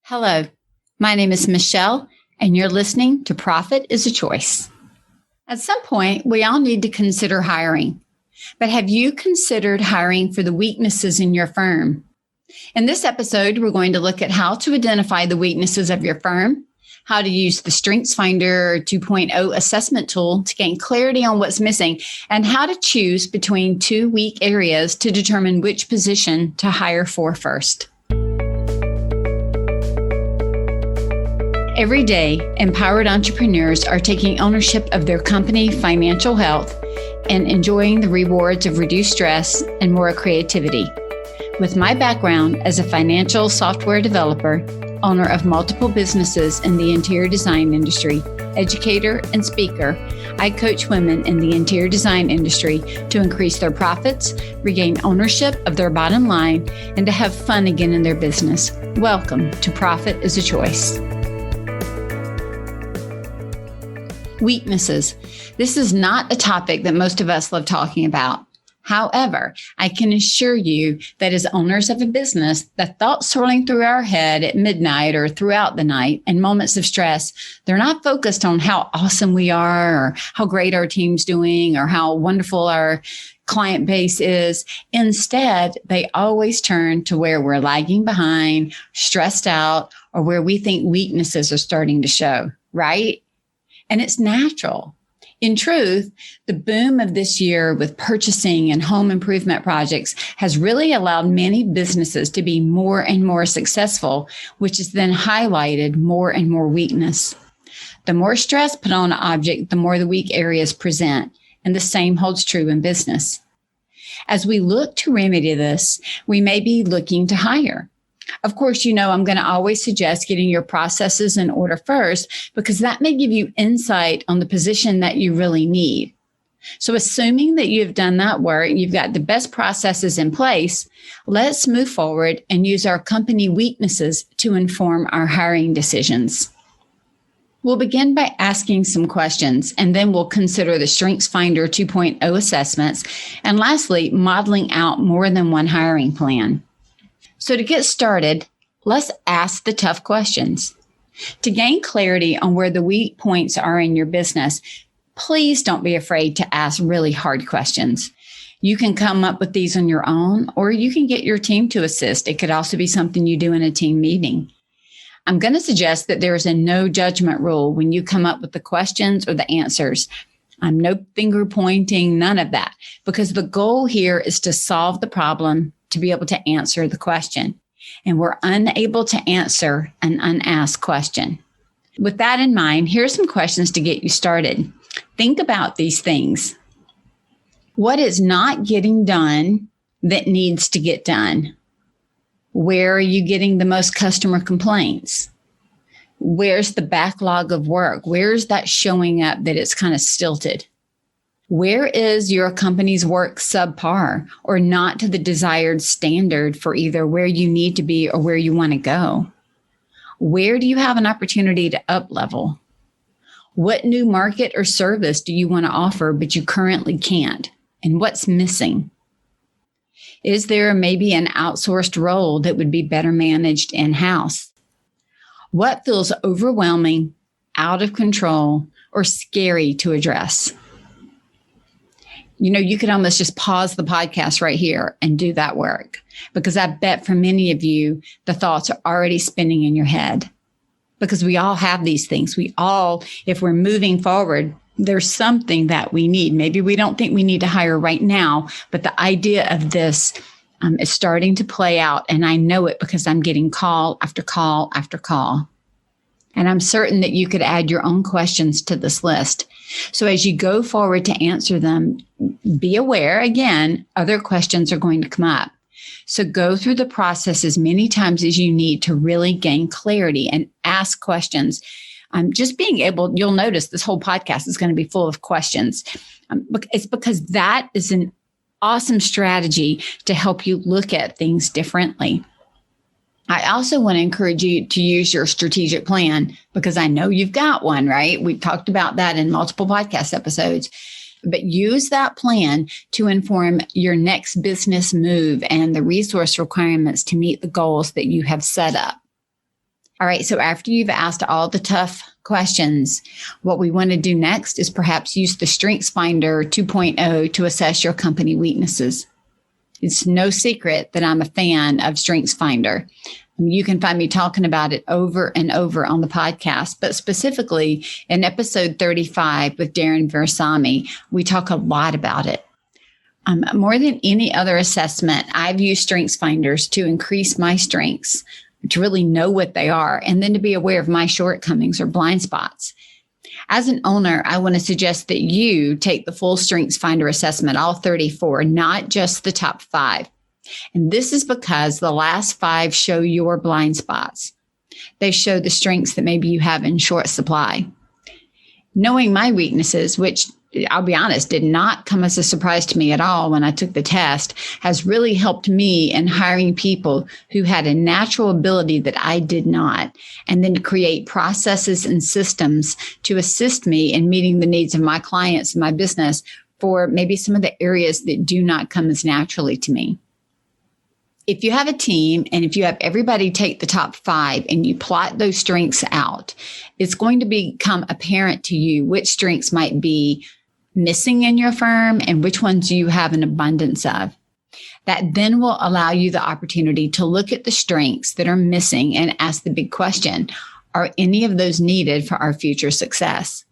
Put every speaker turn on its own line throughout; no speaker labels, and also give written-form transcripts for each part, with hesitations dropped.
Hello, my name is Michele, and you're listening to Profit is a Choice. At some point, we all need to consider hiring. But have you considered hiring for the weaknesses in your firm? In this episode, we're going to look at how to identify the weaknesses of your firm, how to use the StrengthsFinder 2.0 assessment tool to gain clarity on what's missing, and how to choose between two weak areas to determine which position to hire for first. Every day, empowered entrepreneurs are taking ownership of their company financial health and enjoying the rewards of reduced stress and more creativity. With my background as a financial software developer, owner of multiple businesses in the interior design industry, educator, and speaker, I coach women in the interior design industry to increase their profits, regain ownership of their bottom line, and to have fun again in their business. Welcome to Profit is a Choice. Weaknesses. This is not a topic that most of us love talking about. However, I can assure you that as owners of a business, the thoughts swirling through our head at midnight or throughout the night in moments of stress, they're not focused on how awesome we are or how great our team's doing or how wonderful our client base is. Instead, they always turn to where we're lagging behind, stressed out, or where we think weaknesses are starting to show, right? And it's natural. In truth, the boom of this year with purchasing and home improvement projects has really allowed many businesses to be more and more successful, which has then highlighted more and more weakness. The more stress put on an object, the more the weak areas present, and the same holds true in business. As we look to remedy this, we may be looking to hire. Of course, I'm going to always suggest getting your processes in order first, because that may give you insight on the position that you really need. So assuming that you've done that work, you've got the best processes in place, let's move forward and use our company weaknesses to inform our hiring decisions. We'll begin by asking some questions, and then we'll consider the StrengthsFinder 2.0 assessments, and lastly, modeling out more than one hiring plan. So to get started, let's ask the tough questions. To gain clarity on where the weak points are in your business, please don't be afraid to ask really hard questions. You can come up with these on your own, or you can get your team to assist. It could also be something you do in a team meeting. I'm going to suggest that there is a no judgment rule when you come up with the questions or the answers. No finger pointing, none of that, because the goal here is to solve the problem, to be able to answer the question. And we're unable to answer an unasked question. With that in mind, here are some questions to get you started. Think about these things. What is not getting done that needs to get done? Where are you getting the most customer complaints? Where's the backlog of work? Where's that showing up that it's kind of stilted? Where is your company's work subpar or not to the desired standard for either where you need to be or where you want to go? Where do you have an opportunity to up-level? What new market or service do you want to offer but you currently can't? And what's missing? Is there maybe an outsourced role that would be better managed in-house? What feels overwhelming, out of control, or scary to address? You could almost just pause the podcast right here and do that work, because I bet for many of you, the thoughts are already spinning in your head, because we all have these things. We all, if we're moving forward, there's something that we need. Maybe we don't think we need to hire right now, but the idea of this is starting to play out. And I know it because I'm getting call after call after call. And I'm certain that you could add your own questions to this list. So as you go forward to answer them, be aware, again, other questions are going to come up. So go through the process as many times as you need to really gain clarity and ask questions. Just being able, you'll notice this whole podcast is going to be full of questions. It's because that is an awesome strategy to help you look at things differently. I also want to encourage you to use your strategic plan, because I know you've got one, right? We've talked about that in multiple podcast episodes. But use that plan to inform your next business move and the resource requirements to meet the goals that you have set up. All right, so after you've asked all the tough questions, what we want to do next is perhaps use the StrengthsFinder 2.0 to assess your company weaknesses. It's no secret that I'm a fan of StrengthsFinder. You can find me talking about it over and over on the podcast, but specifically in episode 35 with Darren Versami, we talk a lot about it. More than any other assessment, I've used StrengthsFinders to increase my strengths, to really know what they are, and then to be aware of my shortcomings or blind spots. As an owner, I want to suggest that you take the full StrengthsFinder assessment, all 34, not just the top 5. And this is because the last 5 show your blind spots. They show the strengths that maybe you have in short supply. Knowing my weaknesses, which I'll be honest, did not come as a surprise to me at all when I took the test, has really helped me in hiring people who had a natural ability that I did not, and then to create processes and systems to assist me in meeting the needs of my clients and my business for maybe some of the areas that do not come as naturally to me. If you have a team and if you have everybody take the top 5 and you plot those strengths out, it's going to become apparent to you which strengths might be missing in your firm and which ones you have an abundance of. That then will allow you the opportunity to look at the strengths that are missing and ask the big question, are any of those needed for our future success?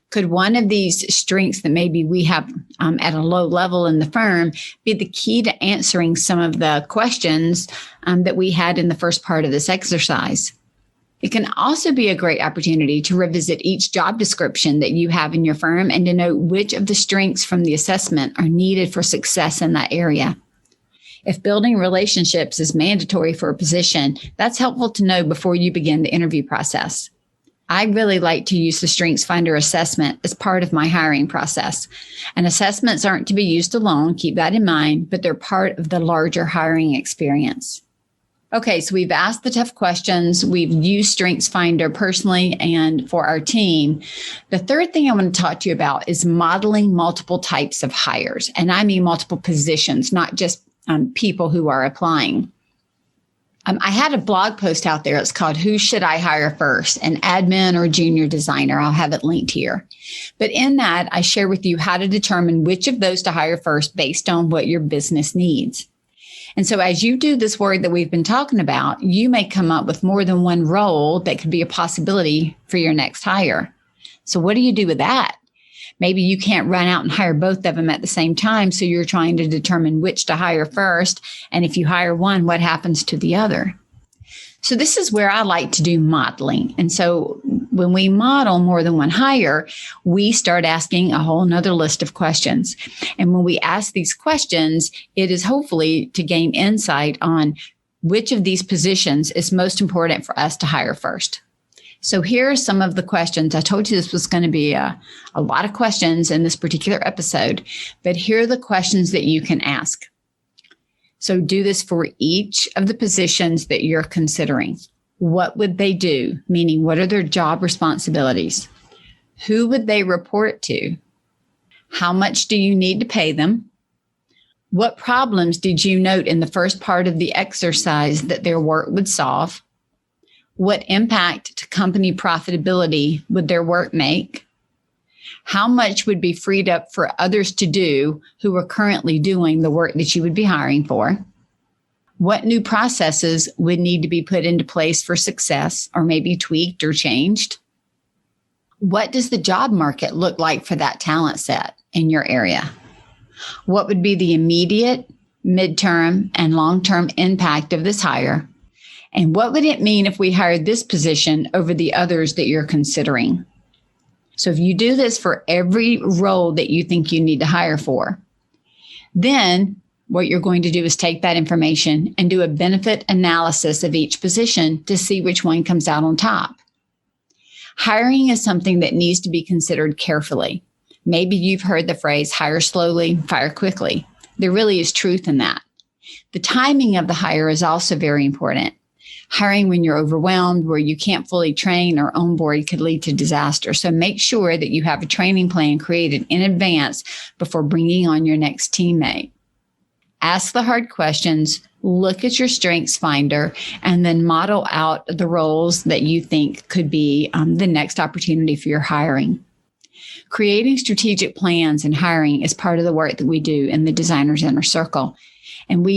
Could one of these strengths that maybe we have at a low level in the firm be the key to answering some of the questions that we had in the first part of this exercise? It can also be a great opportunity to revisit each job description that you have in your firm and to know which of the strengths from the assessment are needed for success in that area. If building relationships is mandatory for a position, that's helpful to know before you begin the interview process. I really like to use the StrengthsFinder assessment as part of my hiring process. And assessments aren't to be used alone, keep that in mind, but they're part of the larger hiring experience. Okay, so we've asked the tough questions. We've used StrengthsFinder personally and for our team. The third thing I want to talk to you about is modeling multiple types of hires. And I mean multiple positions, not just people who are applying. I had a blog post out there. It's called Who Should I Hire First? An admin or junior designer. I'll have it linked here. But in that, I share with you how to determine which of those to hire first based on what your business needs. And so as you do this work that we've been talking about, you may come up with more than one role that could be a possibility for your next hire. So what do you do with that? Maybe you can't run out and hire both of them at the same time. So you're trying to determine which to hire first. And if you hire one, what happens to the other? So this is where I like to do modeling. And so when we model more than one hire, we start asking a whole nother list of questions. And when we ask these questions, it is hopefully to gain insight on which of these positions is most important for us to hire first. So here are some of the questions. I told you this was going to be a lot of questions in this particular episode, but here are the questions that you can ask. So do this for each of the positions that you're considering. What would they do? Meaning, what are their job responsibilities? Who would they report to? How much do you need to pay them? What problems did you note in the first part of the exercise that their work would solve? What impact to company profitability would their work make? How much would be freed up for others to do who are currently doing the work that you would be hiring for? What new processes would need to be put into place for success or maybe tweaked or changed? What does the job market look like for that talent set in your area? What would be the immediate, midterm, and long-term impact of this hire? And what would it mean if we hired this position over the others that you're considering? So if you do this for every role that you think you need to hire for, then what you're going to do is take that information and do a benefit analysis of each position to see which one comes out on top. Hiring is something that needs to be considered carefully. Maybe you've heard the phrase, hire slowly, fire quickly. There really is truth in that. The timing of the hire is also very important. Hiring when you're overwhelmed, where you can't fully train or onboard could lead to disaster. So make sure that you have a training plan created in advance before bringing on your next teammate. Ask the hard questions, look at your StrengthsFinder, and then model out the roles that you think could be the next opportunity for your hiring. Creating strategic plans and hiring is part of the work that we do in the Designer's Inner Circle. And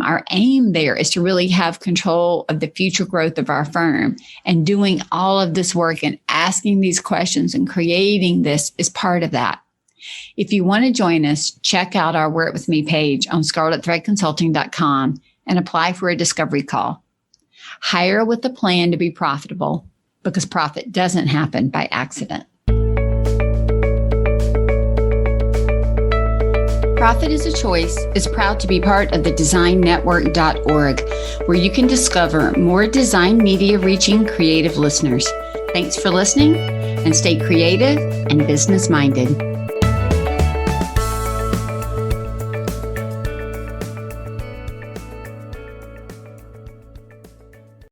our aim there is to really have control of the future growth of our firm. And doing all of this work and asking these questions and creating this is part of that. If you want to join us, check out our Work With Me page on scarletthreadconsulting.com and apply for a discovery call. Hire with a plan to be profitable, because profit doesn't happen by accident. Profit is a Choice is proud to be part of the designnetwork.org, where you can discover more design media reaching creative listeners. Thanks for listening, and stay creative and business minded.